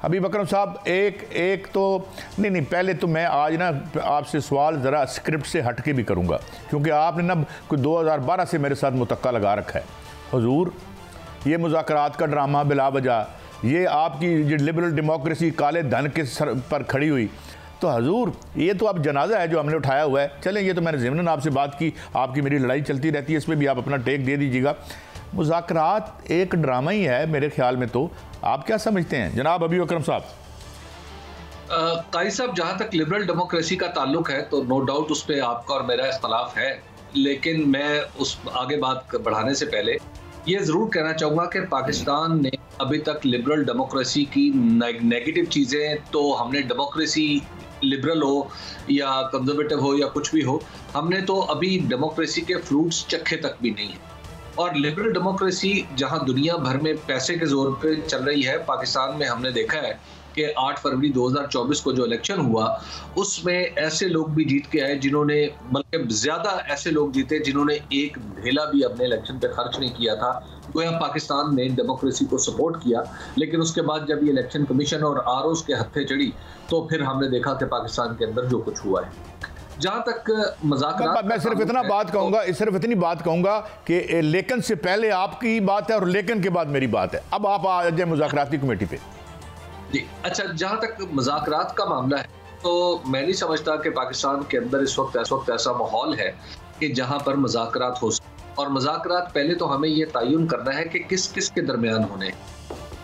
अभी बकरम साहब एक तो नहीं, पहले तो मैं आज ना आपसे सवाल ज़रा स्क्रिप्ट से हट के भी करूँगा, क्योंकि आपने ना कोई 2012 से मेरे साथ मुतक्का लगा रखा है। हुजूर, ये मुज़ाकरात का ड्रामा बिला वजह, ये आपकी जो लिबरल डेमोक्रेसी काले धन के सर पर खड़ी हुई, तो हजूर ये तो अब जनाजा है जो हमने उठाया हुआ है। चलें, ये तो मैंने ज़िमनन आपसे बात की, आपकी मेरी लड़ाई चलती रहती है, इसमें भी आप अपना टेक दे दीजिएगा। मुज़ाकरात एक ड्रामा ही है मेरे ख्याल में, तो आप क्या समझते हैं जनाब अबी अकरम साहब? काई साहब, जहाँ तक लिबरल डेमोक्रेसी का ताल्लुक है तो नो डाउट उस पर आपका और मेरा इख्तलाफ है, लेकिन मैं उस आगे बात बढ़ाने से पहले ये ज़रूर कहना चाहूँगा कि पाकिस्तान ने अभी तक लिबरल डेमोक्रेसी की नेगेटिव चीज़ें, तो हमने डेमोक्रेसी लिबरल हो या कंजर्वेटिव हो या कुछ भी हो, हमने तो अभी डेमोक्रेसी के फ्रूट्स चखे तक भी नहीं है। और लिबरल डेमोक्रेसी जहां दुनिया भर में पैसे के जोर पे चल रही है, पाकिस्तान में हमने देखा है कि 8 फरवरी 2024 को जो इलेक्शन हुआ उसमें ऐसे लोग भी जीत के आए जिन्होंने, बल्कि ज्यादा ऐसे लोग जीते जिन्होंने एक ढेला भी अपने इलेक्शन पे खर्च नहीं किया था। गोया पाकिस्तान ने डेमोक्रेसी को सपोर्ट किया, लेकिन उसके बाद जब ये इलेक्शन कमीशन और आरओज के हत्थे चढ़ी तो फिर हमने देखा कि पाकिस्तान के अंदर जो कुछ हुआ है। जहां तक मज़ाकरात, मैं सिर्फ इतना बात कहूंगा, सिर्फ इतनी बात कहूंगा कि लेकिन से पहले आपकी बात है और लेकिन के बाद मेरी बात है। अब आप आ जाए मुज़ाकराती कमेटी पे। जी अच्छा, जहां तक मज़ाकरात का मामला है तो मैं नहीं समझता कि पाकिस्तान के अंदर इस वक्त ऐसा माहौल है कि जहां पर मज़ाकरात हो सके। और मज़ाकरात पहले तो हमें यह तयन करना है कि किस किस के दरमियान होने हैं।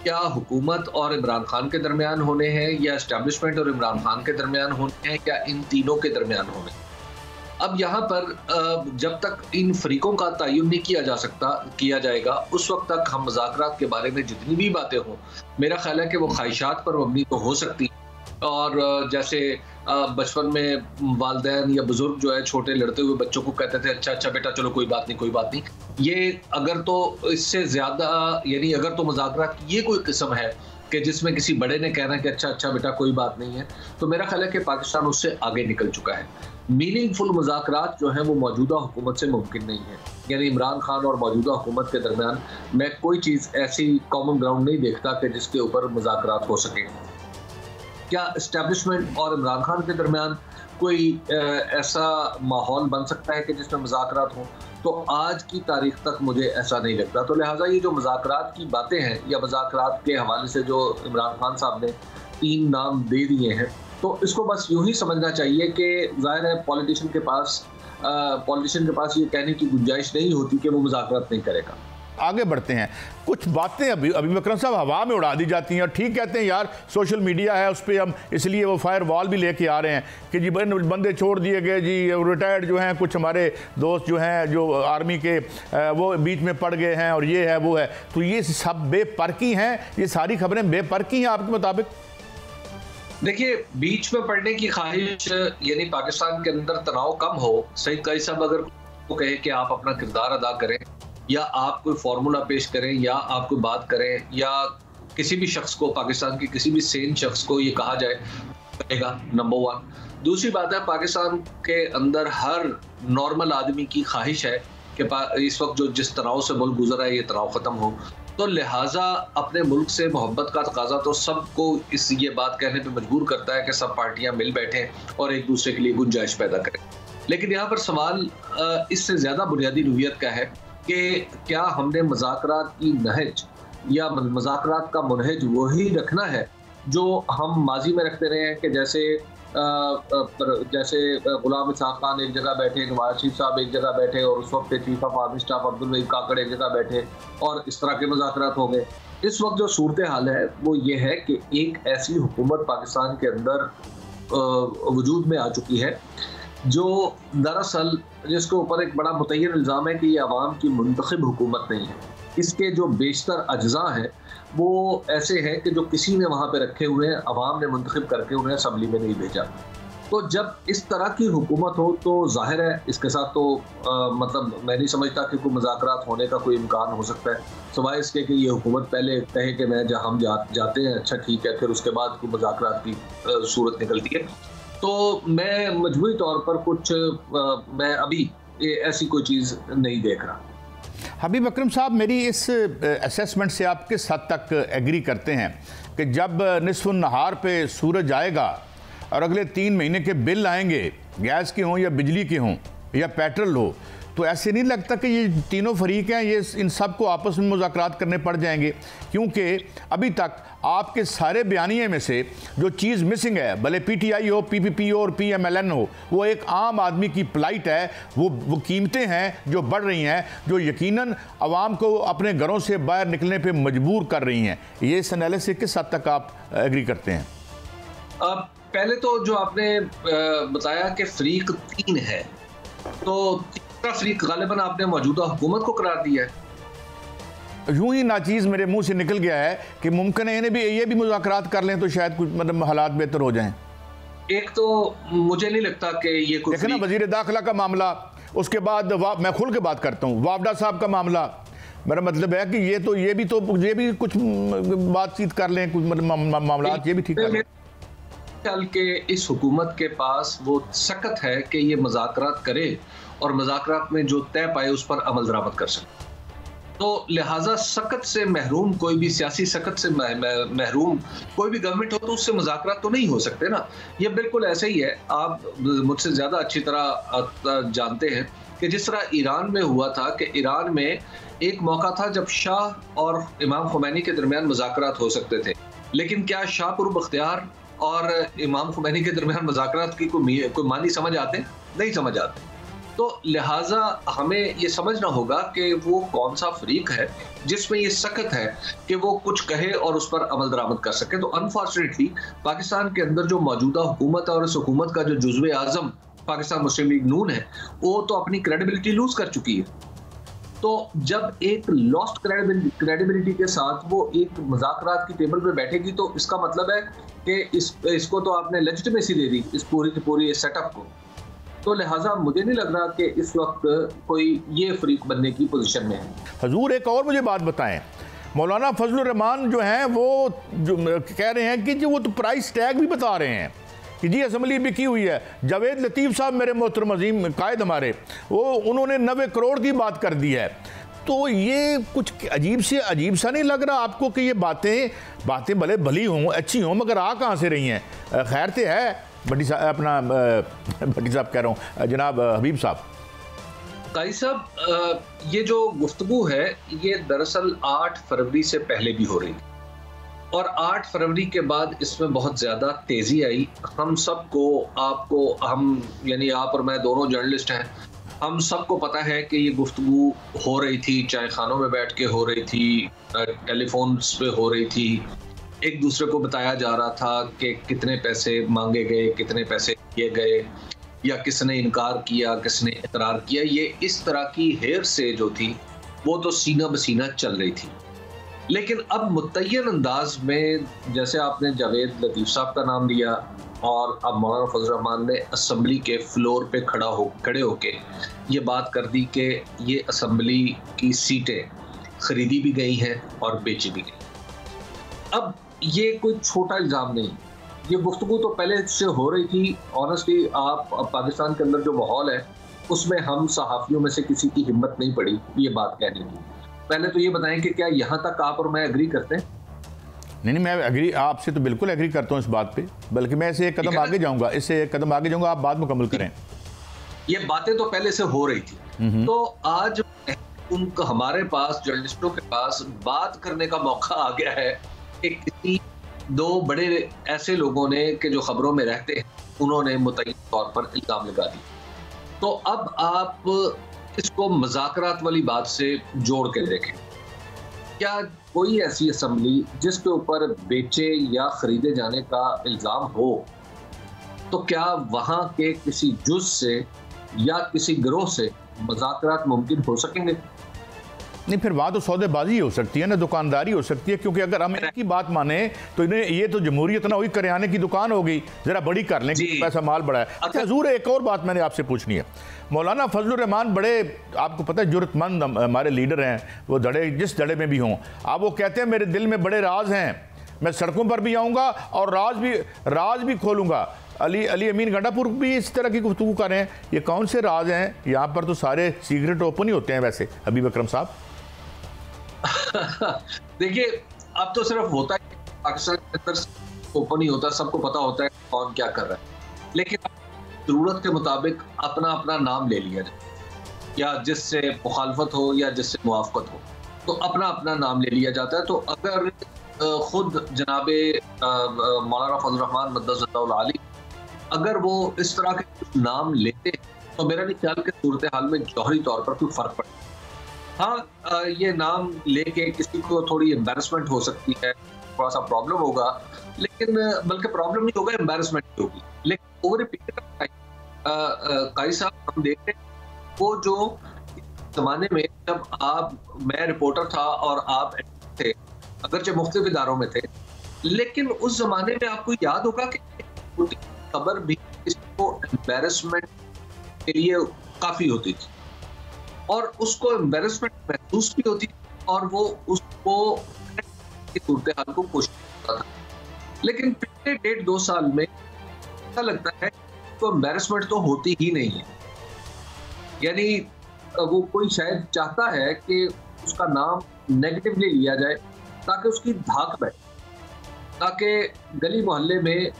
क्या हुकूमत और इमरान खान के दरमियान होने हैं, या एस्टैब्लिशमेंट और इमरान खान के दरमियान होने हैं, या इन तीनों के दरमियान होने हैं? अब यहाँ पर जब तक इन फरीकों का तयन नहीं किया जाएगा, उस वक्त तक हम मज़ाकरात के बारे में जितनी भी बातें हों, मेरा ख्याल है कि वो ख्वाहिशात पर मबनी तो हो सकती है। और जैसे बचपन में वालिदैन या बुजुर्ग जो है छोटे लड़ते हुए बच्चों को कहते थे अच्छा बेटा चलो कोई बात नहीं, ये अगर तो इससे ज़्यादा, यानी अगर तो मज़ाकरात की ये कोई किस्म है कि जिसमें किसी बड़े ने कहना कि अच्छा बेटा कोई बात नहीं है, तो मेरा ख्याल है कि पाकिस्तान उससे आगे निकल चुका है। मीनिंगफुल मज़ाकरात जो है वो मौजूदा हुकूमत से मुमकिन नहीं है, यानी इमरान खान और मौजूदा हुकूमत के दरमियान मैं कोई चीज़ ऐसी कॉमन ग्राउंड नहीं देखता कि जिसके ऊपर मज़ाकरात हो सके। क्या इस्टेब्लिशमेंट और इमरान खान के दरमियान कोई ऐसा माहौल बन सकता है कि जिसमें मज़ाकरात हों? तो आज की तारीख तक मुझे ऐसा नहीं लगता। तो लिहाजा ये जो मज़ाकरात की बातें हैं या मज़ाकरात के हवाले से जो इमरान खान साहब ने 3 नाम दे दिए हैं, तो इसको बस यूं ही समझना चाहिए कि जाहिर है पॉलिटिशियन के पास ये कहने की गुंजाइश नहीं होती कि वो मज़ाकरात नहीं करेगा। आगे बढ़ते हैं। कुछ बातें अभी अकरम साहब हवा में उड़ा दी जाती हैं और ठीक कहते हैं यार सोशल मीडिया है उस पर हम इसलिए वो फायर वॉल भी लेके आ रहे हैं कि जी बंदे छोड़ दिए गए, जी रिटायर्ड जो हैं कुछ हमारे दोस्त जो हैं जो आर्मी के वो बीच में पड़ गए हैं और ये है वो है। तो ये सब बेपरकी हैं, ये सारी खबरें बेपरकी हैं आपके मुताबिक? देखिए, बीच में पड़ने की ख्वाहिश, यानी पाकिस्तान के अंदर तनाव कम हो, सईद काई साहब अगर वो कहे कि आप अपना किरदार अदा करें या आप कोई फार्मूला पेश करें या आप कोई बात करें या किसी भी शख्स को, पाकिस्तान के किसी भी सेन शख्स को ये कहा जाए, करेगा, नंबर 1। दूसरी बात है, पाकिस्तान के अंदर हर नॉर्मल आदमी की ख्वाहिश है कि इस वक्त जो जिस तनाव से मुल्क गुजर रहा है ये तनाव ख़त्म हो। तो लिहाजा अपने मुल्क से मोहब्बत का तकाजा तो सबको ये बात कहने पे मजबूर करता है कि सब पार्टियां मिल बैठें और एक दूसरे के लिए गुंजाइश पैदा करें। लेकिन यहाँ पर सवाल इससे ज़्यादा बुनियादी नोयत का है कि क्या हमने मज़ाकरात की नहज या मज़ाकरात का मुनहज वही रखना है जो हम माजी में रखते रहे हैं कि जैसे गुलाम इसाक़ खान एक जगह बैठे, नवाज शरीफ साहब एक जगह बैठे और उस वक्त chief of army staff Abdul Waheed Kakar एक जगह बैठे और इस तरह के मज़ाकरात हो गए। इस वक्त जो सूरत हाल है वो ये है कि एक ऐसी हुकूमत पाकिस्तान के अंदर वजूद में आ चुकी है जो दरअसल जिसके ऊपर एक बड़ा मुतय्यन इल्ज़ाम है कि ये अवाम की मुंतखब हुकूमत नहीं है। इसके जो बेशतर अज्जा हैं वो ऐसे हैं कि जो किसी ने वहाँ पे रखे हुए हैं, अवाम ने मुंतखब करके उन्हें असम्बली में नहीं भेजा। तो जब इस तरह की हुकूमत हो तो जाहिर है इसके साथ तो मतलब मैं नहीं समझता कि कोई मज़ाकरात होने का कोई इम्कान हो सकता है, सिवाय इसके कि ये हुकूमत पहले कहे कि मैं जहाँ हम जाते हैं, अच्छा ठीक है, फिर उसके बाद कोई मज़ाकरात की सूरत निकलती है। तो मैं मजबूरी तौर पर मैं अभी ऐसी कोई चीज़ नहीं देख रहा। हबीब अकरम साहब, मेरी इस असेसमेंट से आप किस हद तक एग्री करते हैं कि जब निस्फ़ुन नहार पे सूरज आएगा और अगले 3 महीने के बिल आएंगे, गैस के हों या बिजली के हों या पेट्रोल हो, तो ऐसे नहीं लगता कि ये तीनों फरीक हैं, ये इन सब को आपस में मुज़ाकरात करने पड़ जाएंगे? क्योंकि अभी तक आपके सारे बयानिए में से जो चीज़ मिसिंग है, भले PTI हो, PPP हो और PMLN हो, वो एक आम आदमी की प्लाइट है। वो कीमतें हैं जो बढ़ रही हैं, जो यकीनन आवाम को अपने घरों से बाहर निकलने पर मजबूर कर रही हैं। ये इस एनालिसिस से किस हद तक आप एग्री करते हैं? पहले तो जो आपने बताया कि फरीक 3 है, तो फरीक गालिबन आपने मौजूदा हुकूमत को करार दिया है। यूं ही नाचीज़ मेरे मुंह से निकल गया है कि मुमकिन है इन्हें भी ये भी मुज़ाकरात कर लें तो शायद कुछ मतलब हालात बेहतर हो जाएं। एक तो मुझे नहीं लगता कि ये कुछ देखना वज़ीर दाखिला का मामला, उसके बाद मैं खुल के बात करता हूँ, वावडा साहब का मामला, मेरा मतलब है कि ये भी कुछ बातचीत कर लें, कुछ मामला ये भी ठीक कर लें। ख्याल के इस हुकूमत के पास वो सकत है कि ये मुज़ाकरात करे और मुज़ाकरात में जो तय पाए उस पर अमल दरामद कर सके। तो लिहाजा सकत से महरूम कोई भी, सियासी सकत से महरूम कोई भी गवर्नमेंट हो तो उससे मुज़ाकरात तो नहीं हो सकते ना। ये बिल्कुल ऐसे ही है। आप मुझसे ज़्यादा अच्छी तरह जानते हैं कि जिस तरह ईरान में हुआ था कि ईरान में एक मौका था जब शाह और इमाम खुमैनी के दरमियान मुज़ाकरात हो सकते थे, लेकिन क्या शाह पुर बख्तियार और इमाम खुमैनी के दरमियान मुज़ाकरात की कोई मानी समझ आते? नहीं समझ आते। तो लिहाजा हमें ये समझना होगा कि वो कौन सा फरीक है जिसमें ये सकत है कि वो कुछ कहे और उस पर अमल दरामद कर सके। तो अनफॉर्चुनेटली पाकिस्तान के अंदर जो मौजूदा हुकूमत है और इस हुकूमत का जो जुज़्वे आज़म पाकिस्तान मुस्लिम लीग नून है, वो तो अपनी क्रेडिबिलिटी लूज कर चुकी है। तो जब एक लॉस्ट क्रेडिबिलिटी के साथ वो एक मुज़ाकरात की टेबल पे बैठेगी तो इसका मतलब है कि इसको तो आपने लेजिटिमेसी दे दी इस पूरी की पूरी सेटअप को। तो लिहाजा मुझे नहीं लग रहा कि इस वक्त कोई ये फरीक बनने की पोजीशन में है। हजूर एक और मुझे बात बताएं, मौलाना फजलुर रहमान जो हैं वो जो कह रहे हैं कि जो वो तो प्राइस टैग भी बता रहे हैं कि जी असम्बली बिकी हुई है। जावेद लतीफ़ साहब मेरे मोहतरम अज़ीम कायद हमारे, वो उन्होंने 90 करोड़ की बात कर दी है। तो ये कुछ अजीब सा नहीं लग रहा आपको कि ये बातें भले भली हों, अच्छी हों, मगर आ कहाँ से रही हैं? खैर से है भट्टी साहब कह रहा हूँ, जनाब हबीब साहब। काई साहब, ये जो गुफ्तगू है ये दरअसल 8 फरवरी से पहले भी हो रही थी और 8 फरवरी के बाद इसमें बहुत ज़्यादा तेज़ी आई। हम सबको, आपको, हम यानी आप और मैं दोनों जर्नलिस्ट हैं, हम सबको पता है कि ये गुफ्तगू हो रही थी, चाय खानों में बैठ के हो रही थी, टेलीफोन्स पे हो रही थी, एक दूसरे को बताया जा रहा था कि कितने पैसे मांगे गए, कितने पैसे किए गए, या किसने इनकार किया, किसने इकरार किया। ये इस तरह की हेर से जो थी वो तो सीना बसीना चल रही थी। लेकिन अब मुतय्यन अंदाज में, जैसे आपने जावेद लतीफ़ साहब का नाम लिया और अब मौलाना फजल रहमान ने असम्बली के फ्लोर पे खड़े होके ये बात कर दी कि ये असम्बली की सीटें खरीदी भी गई हैं और बेची भी गई। अब ये कोई छोटा इल्ज़ाम नहीं, ये गुफ्तगू तो पहले से हो रही थी। ऑनेस्टली आप पाकिस्तान के अंदर जो माहौल है उसमें हम सहाफ़ियों में से किसी की हिम्मत नहीं पड़ी ये बात कहने की। पहले तो ये बताएं कि क्या यहाँ तक आप और मैं एग्री करते हैं? नहीं, मैं एग्री, आपसे तो बिल्कुल एग्री करता हूँ इस बात पे, बल्कि मैं इससे एक कदम आगे जाऊँगा, आप बात मुकम्मल करें। ये बातें तो पहले से हो रही थी, तो आज उनको, हमारे पास जर्नलिस्टों के पास बात करने का मौका आ गया है कि किसी 2 बड़े ऐसे लोगों ने कि जो खबरों में रहते हैं, उन्होंने मुतय्यन तौर पर इल्ज़ाम लगा दिया। तो अब आप इसको मुज़ाकरात वाली बात से जोड़ के देखें, क्या कोई ऐसी असम्बली जिसके ऊपर बेचे या खरीदे जाने का इल्ज़ाम हो, तो क्या वहाँ के किसी जुज़ से या किसी गिरोह से मुज़ाकरात मुमकिन हो सकेंगे? नहीं, फिर वहाँ तो सौदेबाजी हो सकती है ना, दुकानदारी हो सकती है, क्योंकि अगर हम इनकी बात माने तो इन्हें ये तो जमहूरियत ना हुई, करियाने की दुकान हो गई, जरा बड़ी कर लें, पैसा माल बढ़ा है। अच्छा हजूर, एक और बात मैंने आपसे पूछनी है। मौलाना फजलुर रहमान बड़े, आपको पता है, जुर्रतमंद हमारे लीडर हैं, वो जिस धड़े में भी हों, आप वो कहते हैं मेरे दिल में बड़े राज हैं, मैं सड़कों पर भी आऊँगा और राज भी खोलूँगा। अली अमीन गंडापुर भी इस तरह की गुफ्तगू कर रहे हैं। ये कौन से राज हैं? यहाँ पर तो सारे सीक्रेट ओपन ही होते हैं वैसे, हबीब अकरम साहब। देखिए, अब तो सिर्फ होता है पाकिस्तान के अंदर ओपन ही होता है, सबको पता होता है कौन क्या कर रहा है, लेकिन जरूरत के मुताबिक अपना अपना नाम ले लिया जाए, या जिससे मुखालफत हो या जिससे मुआफकत हो, तो अपना अपना नाम ले लिया जाता है। तो अगर खुद जनाबे मौलाना फजल रहमान मद्दसल्लाहु अलैहि अगर वो इस तरह के कुछ नाम लेते हैं तो मेरा नहीं ख्याल कि सूरत हाल में जौहरी तौर पर कोई फर्क पड़े। हाँ, ये नाम लेके किसी को थोड़ी एम्बेरसमेंट हो सकती है, थोड़ा सा प्रॉब्लम होगा, लेकिन बल्कि प्रॉब्लम नहीं होगा, एम्बेरसमेंट होगी। लेकिन over a period of time काई साहब हम देख रहे हैं वो जो जमाने में जब मैं रिपोर्टर था और आप थे, अगरचे मुख्तलिफ इदारों में थे, लेकिन उस जमाने में आपको याद होगा कि खबर भी इसको एम्बेरसमेंट के लिए काफी होती थी और उसको एम्बेरसमेंट महसूस भी होती थी और वो उसको सूरत हाल को कोशिश करता था। लेकिन पिछले 1.5-2 साल में ऐसा लगता है तो एम्बेरसमेंट तो होती ही नहीं है, यानी वो कोई शायद चाहता है कि उसका नाम नेगेटिवली लिया जाए ताकि उसकी धाक बैठे, ताकि गली मोहल्ले में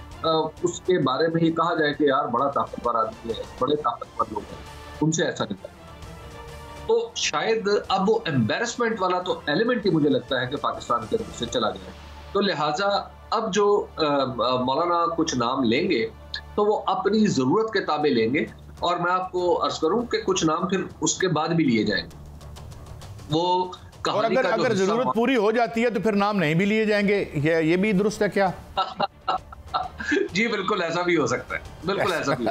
उसके बारे में ये कहा जाए कि यार बड़ा ताकतवर आदमी है, बड़े ताकतवर लोग हैं, उनसे ऐसा नहीं करता। तो शायद अब वो एम्बेरसमेंट वाला तो एलिमेंट ही मुझे लगता है कि पाकिस्तान के अंदर से चला गया है। तो लिहाजा अब जो मौलाना कुछ नाम लेंगे तो वो अपनी जरूरत के ताबे लेंगे, और मैं आपको अर्ज करूं कि कुछ नाम फिर उसके बाद भी लिए जाएंगे। वो और अगर जरूरत पूरी हो जाती है तो फिर नाम नहीं भी लिए जाएंगे, ये भी दुरुस्त है क्या? जी बिल्कुल ऐसा भी हो सकता है, बिल्कुल ऐसा भी